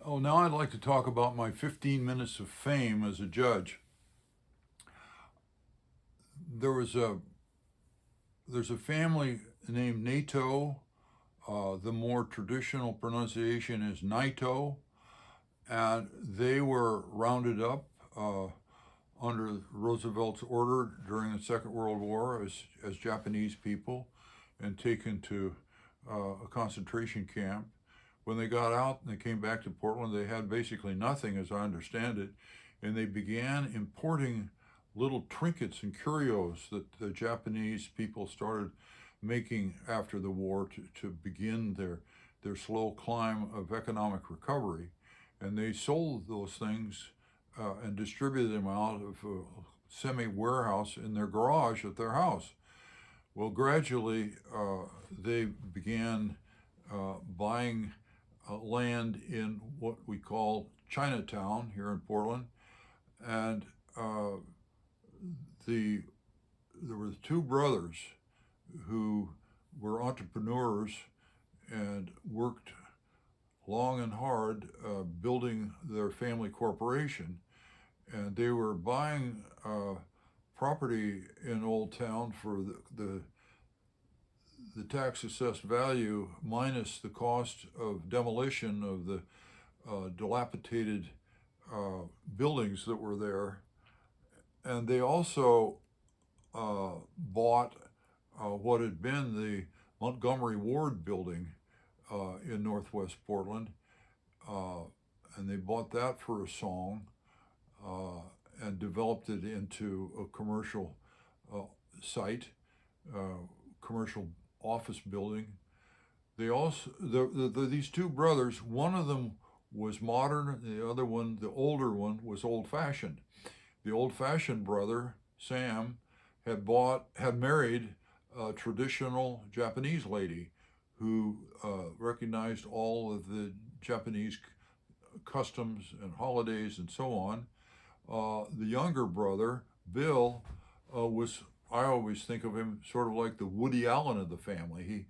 Oh, now I'd like to talk about my 15 minutes of fame as a judge. There was a there's a family named Nato. The more traditional pronunciation is Naito, and they were rounded up uh, under Roosevelt's order during the Second World War as Japanese people and taken to a concentration camp. When they got out and they came back to Portland, they had basically nothing, as I understand it, and they began importing little trinkets and curios that the Japanese people started making after the war to begin their slow climb of economic recovery. And they sold those things and distributed them out of a semi warehouse in their garage at their house. Well, gradually, they began buying land in what we call Chinatown here in Portland, and uh, the there were two brothers who were entrepreneurs and worked long and hard building their family corporation, and they were buying property in Old Town for the tax assessed value minus the cost of demolition of the dilapidated buildings that were there. And they also bought what had been the Montgomery Ward building in Northwest Portland. Uh, and they bought that for a song uh, and developed it into a commercial uh, site, commercial office building. They also these two brothers. One of them was modern. The other one, the older one, was old fashioned. The old fashioned brother Sam had married a traditional Japanese lady who recognized all of the Japanese customs and holidays and so on. The younger brother Bill was, I always think of him sort of like the Woody Allen of the family.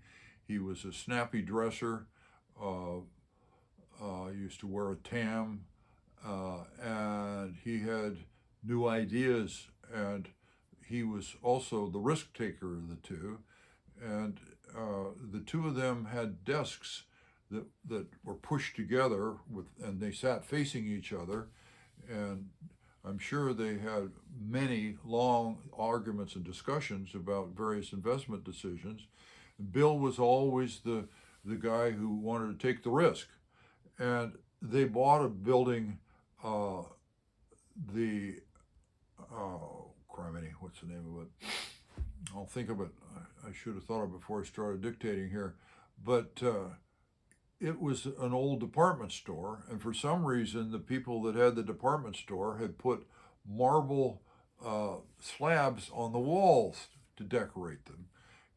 He was a snappy dresser, uh, used to wear a tam, and he had new ideas, and he was also the risk taker of the two. And the two of them had desks that were pushed together and they sat facing each other, and I'm sure they had many long arguments and discussions about various investment decisions. Bill was always the guy who wanted to take the risk. And they bought a building, uh, the, criminy, what's the name of it? I'll think of it. I should have thought of it before I started dictating here. But it was an old department store, and for some reason, the people that had the department store had put marble slabs on the walls to decorate them.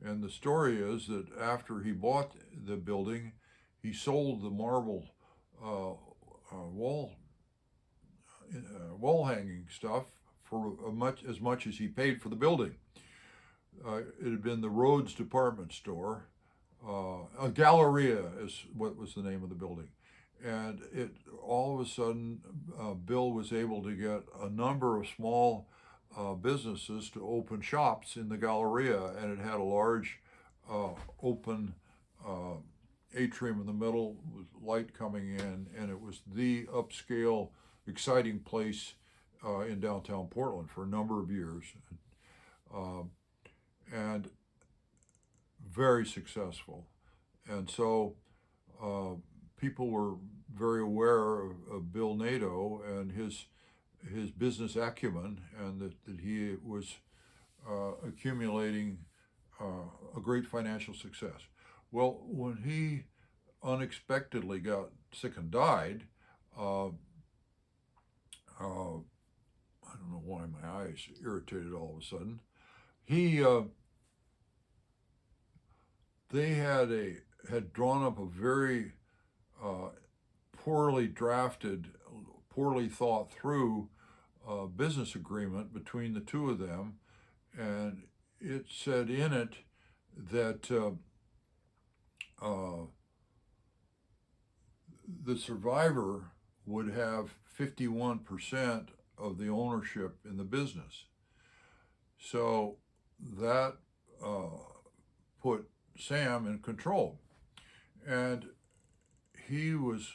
And the story is that after he bought the building, he sold the marble uh, wall hanging stuff for as much as he paid for the building. It had been the Rhodes department store. A Galleria is what was the name of the building. And it all of a sudden, Bill was able to get a number of small businesses to open shops in the Galleria, and it had a large open uh, atrium in the middle with light coming in, and it was the upscale, exciting place in downtown Portland for a number of years. Uh, and very successful. And so uh, people were very aware of Bill Nato and his business acumen, and that he was accumulating a great financial success. Well, when he unexpectedly got sick and died, uh, I don't know why my eyes irritated all of a sudden. He they had drawn up a very uh, poorly drafted, poorly thought through business agreement between the two of them, and it said in it that uh, the survivor would have 51% of the ownership in the business. So that put Sam in control. And he was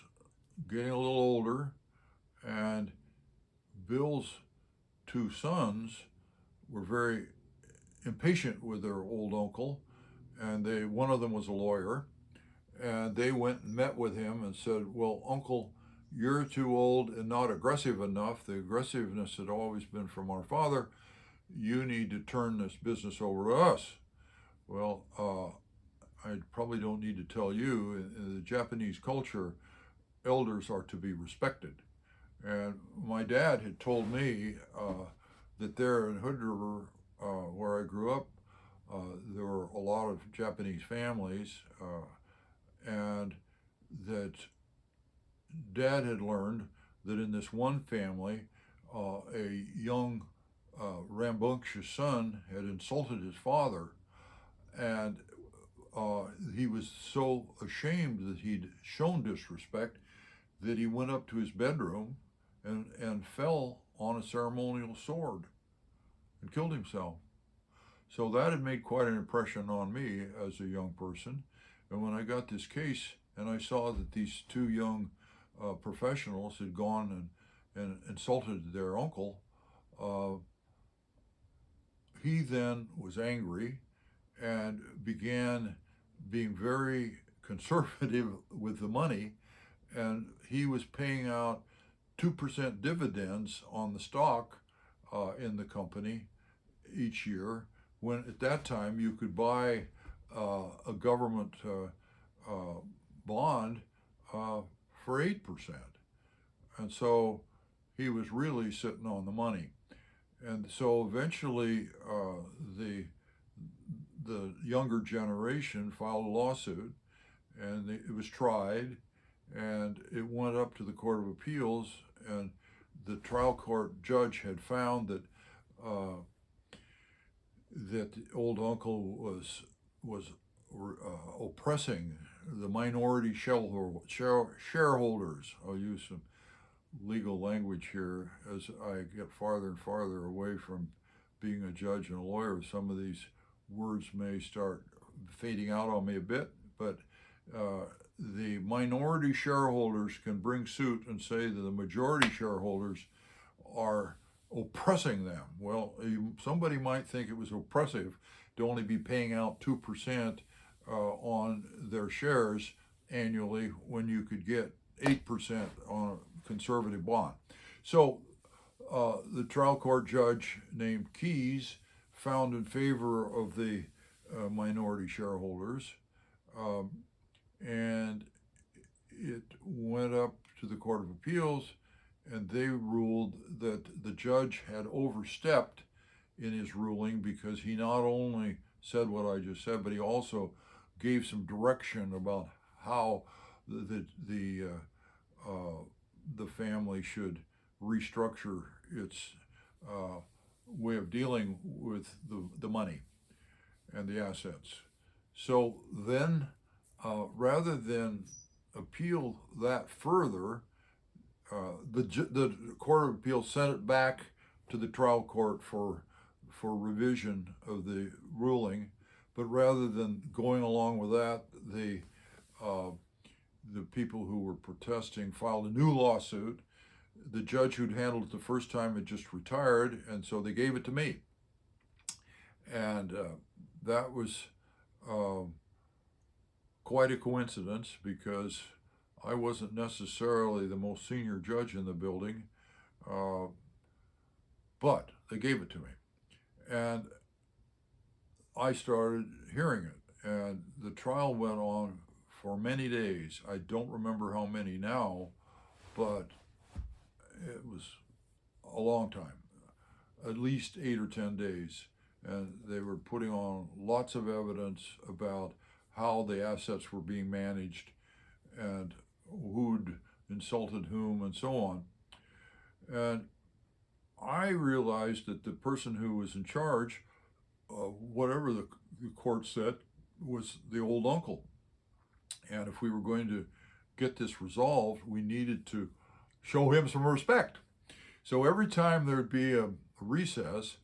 getting a little older, and Bill's two sons were very impatient with their old uncle, and one of them was a lawyer, and they went and met with him and said, well, Uncle, you're too old and not aggressive enough. The aggressiveness had always been from our father. You need to turn this business over to us. Well, I probably don't need to tell you, in the Japanese culture, elders are to be respected. And my dad had told me that there in Hood River, where I grew up, there were a lot of Japanese families, and that Dad had learned that in this one family, a young rambunctious son had insulted his father, and he was so ashamed that he'd shown disrespect that he went up to his bedroom and fell on a ceremonial sword and killed himself. So that had made quite an impression on me as a young person. And when I got this case and I saw that these two young professionals had gone and insulted their uncle, he then was angry and began being very conservative with the money, and he was paying out 2% dividends on the stock in the company each year, when at that time you could buy a government bond for 8%. And so he was really sitting on the money. And so eventually the younger generation filed a lawsuit, and it was tried, and it went up to the Court of Appeals, and the trial court judge had found that that the old uncle was oppressing the minority shareholders. I'll use some legal language here as I get farther and farther away from being a judge and a lawyer. Some of these words may start fading out on me a bit, but the minority shareholders can bring suit and say that the majority shareholders are oppressing them. Well, somebody might think it was oppressive to only be paying out 2% on their shares annually when you could get 8% on a conservative bond. So the trial court judge named Keys found in favor of the minority shareholders, and it went up to the Court of Appeals, and they ruled that the judge had overstepped in his ruling, because he not only said what I just said, but he also gave some direction about how the family should restructure its way of dealing with the money and the assets. So then, rather than appeal that further, the Court of Appeals sent it back to the trial court for revision of the ruling. But rather than going along with that, the people who were protesting filed a new lawsuit. The judge who'd handled it the first time had just retired, and so they gave it to me. And that was quite a coincidence, because I wasn't necessarily the most senior judge in the building, but they gave it to me. And I started hearing it, and the trial went on for many days. I don't remember how many now, but it was a long time, at least 8 or 10 days. And they were putting on lots of evidence about how the assets were being managed and who'd insulted whom and so on. And I realized that the person who was in charge, whatever the court said, was the old uncle. And if we were going to get this resolved, we needed to show him some respect. So every time there'd be a recess,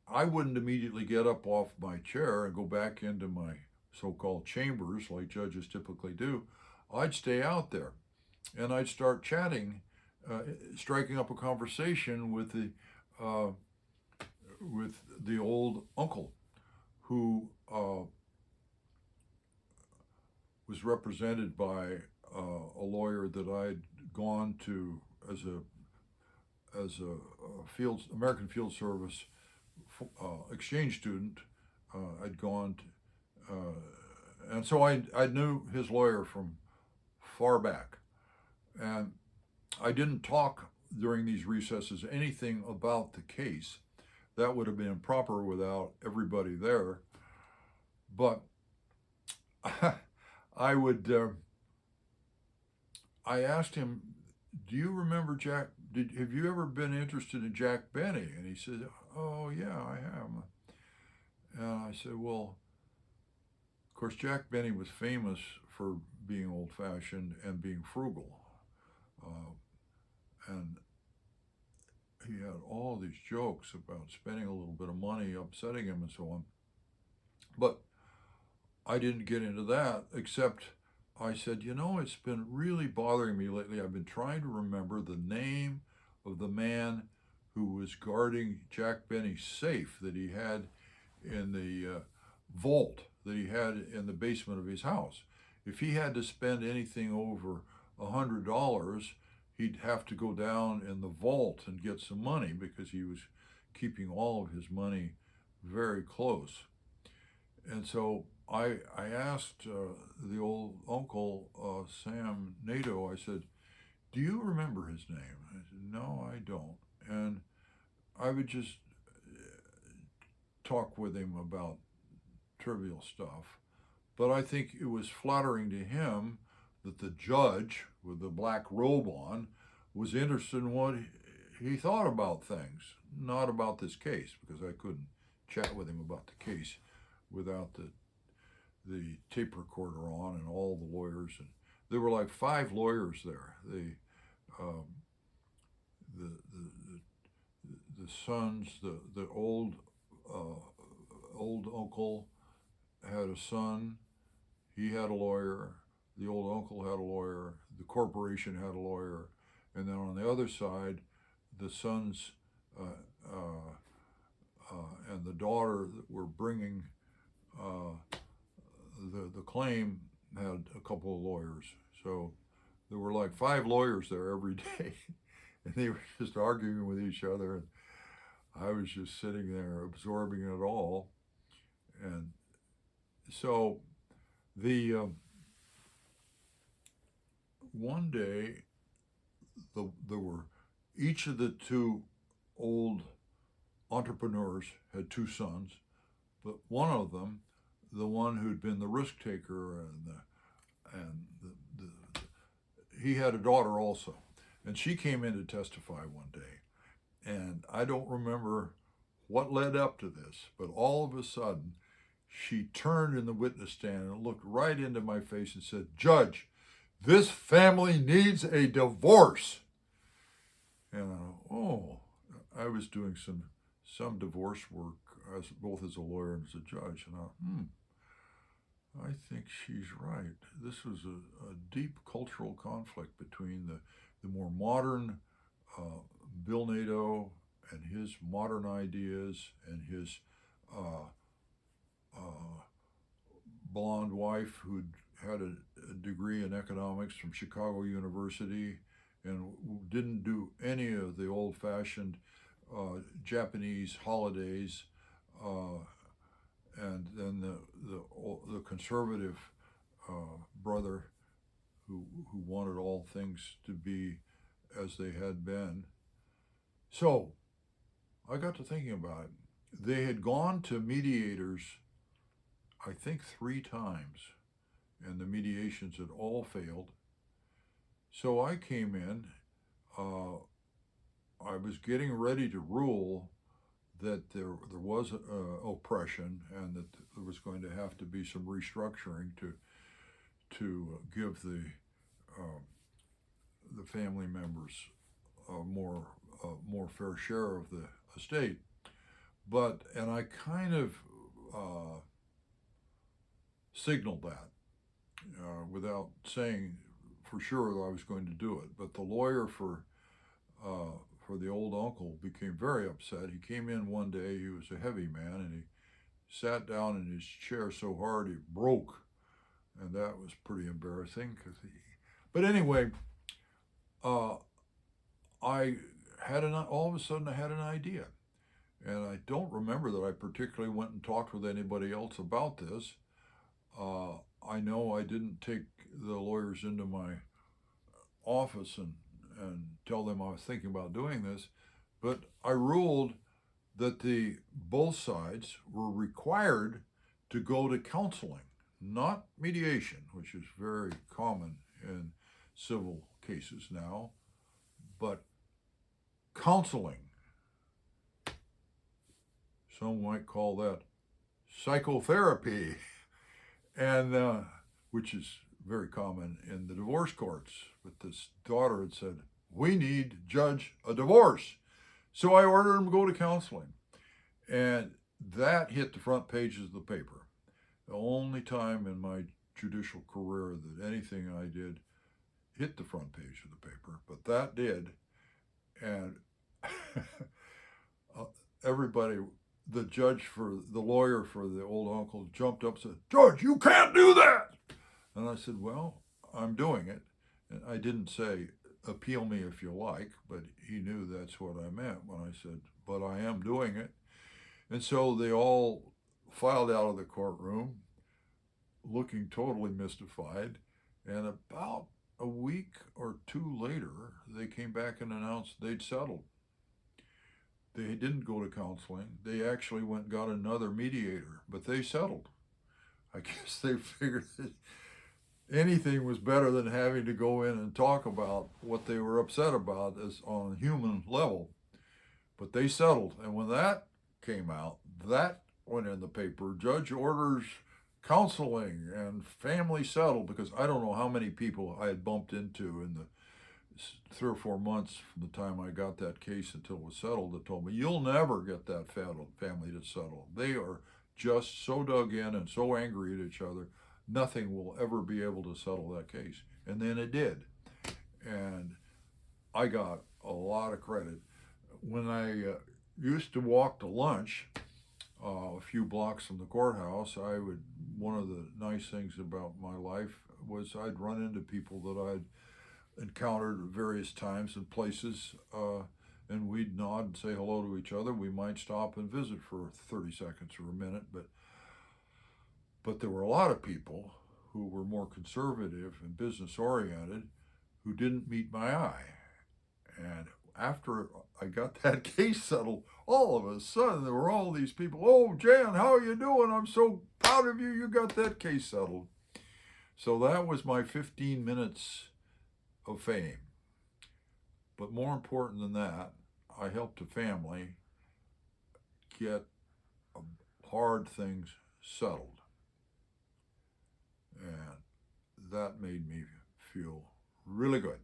I wouldn't immediately get up off my chair and go back into my so-called chambers like judges typically do. I'd stay out there and I'd start chatting, striking up a conversation uh, with the old uncle who was represented by a lawyer that I'd gone to as a field American Field Service exchange student. I'd gone to, and so I knew his lawyer from far back, and I didn't talk during these recesses anything about the case. That would have been improper without everybody there. But I would. I asked him, "Do you remember Jack? Have you ever been interested in Jack Benny?" And he said, "Oh yeah, I have." And I said, "Well, of course, Jack Benny was famous for being old-fashioned and being frugal, uh, and he had all these jokes about spending a little bit of money, upsetting him, and so on. But I didn't get into that, except I said, it's been really bothering me lately. I've been trying to remember the name of the man who was guarding Jack Benny's safe that he had in the vault that he had in the basement of his house. If he had to spend anything over $100, he'd have to go down in the vault and get some money because he was keeping all of his money very close. And so I asked the old uncle, Sam Nato, I said, "Do you remember his name?" I said, "No, I don't." And I would just talk with him about trivial stuff. But I think it was flattering to him that the judge with the black robe on was interested in what he thought about things, not about this case, because I couldn't chat with him about the case without the tape recorder on and all the lawyers. And there were like 5 lawyers there. Um, the sons, the old uncle had a son. He had a lawyer. The old uncle had a lawyer. The corporation had a lawyer. And then on the other side, the sons and the daughter that were bringing the claim had a couple of lawyers. So there were like 5 lawyers there every day. And they were just arguing with each other. And I was just sitting there absorbing it all. And so one day there were each of the 2 old entrepreneurs had 2 sons, but one of them, the one who'd been the risk taker he had a daughter also, and she came in to testify one day, and I don't remember what led up to this, but all of a sudden she turned in the witness stand and looked right into my face and said, "Judge, this family needs a divorce." And I was doing some divorce work both as a lawyer and as a judge, and I think she's right. This was a deep cultural conflict between the more modern Bill Nato and his modern ideas and his blonde wife who'd had a degree in economics from Chicago University and didn't do any of the old-fashioned Japanese holidays, and then the conservative brother who wanted all things to be as they had been. So I got to thinking about it. They had gone to mediators, I think 3 times, and the mediations had all failed. So I came in, I was getting ready to rule that there was oppression and that there was going to have to be some restructuring to give the the family members more fair share of the estate. And I kind of signaled that without saying for sure that I was going to do it. But the lawyer for the old uncle became very upset. He came in one day. He was a heavy man, and he sat down in his chair so hard he broke, and that was pretty embarrassing. But anyway, I had all of a sudden I had an idea, and I don't remember that I particularly went and talked with anybody else about this. I know I didn't take the lawyers into my office and tell them I was thinking about doing this, but I ruled that both sides were required to go to counseling, not mediation, which is very common in civil cases now, but counseling. Some might call that psychotherapy, and which is very common in the divorce courts. But this daughter had said, "We need to judge a divorce." So I ordered him to go to counseling. And that hit the front pages of the paper. The only time in my judicial career that anything I did hit the front page of the paper, but that did. And everybody, the lawyer for the old uncle jumped up and said, "Judge, you can't do that." And I said, "Well, I'm doing it." And I didn't say, "Appeal me if you like," but he knew that's what I meant when I said, "But I am doing it." And so they all filed out of the courtroom looking totally mystified. And about a week or two later, they came back and announced they'd settled. They didn't go to counseling. They actually went and got another mediator, but they settled. I guess they figured that anything was better than having to go in and talk about what they were upset about as on a human level. But they settled. And when that came out, that went in the paper. Judge orders counseling and family settled, because I don't know how many people I had bumped into in the 3 or 4 months from the time I got that case until it was settled that told me, "You'll never get that family to settle. They are just so dug in and so angry at each other, nothing will ever be able to settle that case." And then it did. And I got a lot of credit. When I used to walk to lunch a few blocks from the courthouse, one of the nice things about my life was I'd run into people that I'd encountered at various times and places, and we'd nod and say hello to each other. We might stop and visit for 30 seconds or a minute, but there were a lot of people who were more conservative and business oriented who didn't meet my eye. And after I got that case settled, all of a sudden there were all these people, "Oh, Jan, how are you doing? I'm so proud of you. You got that case settled." So that was my 15 minutes of fame. But more important than that, I helped a family get hard things settled. And that made me feel really good.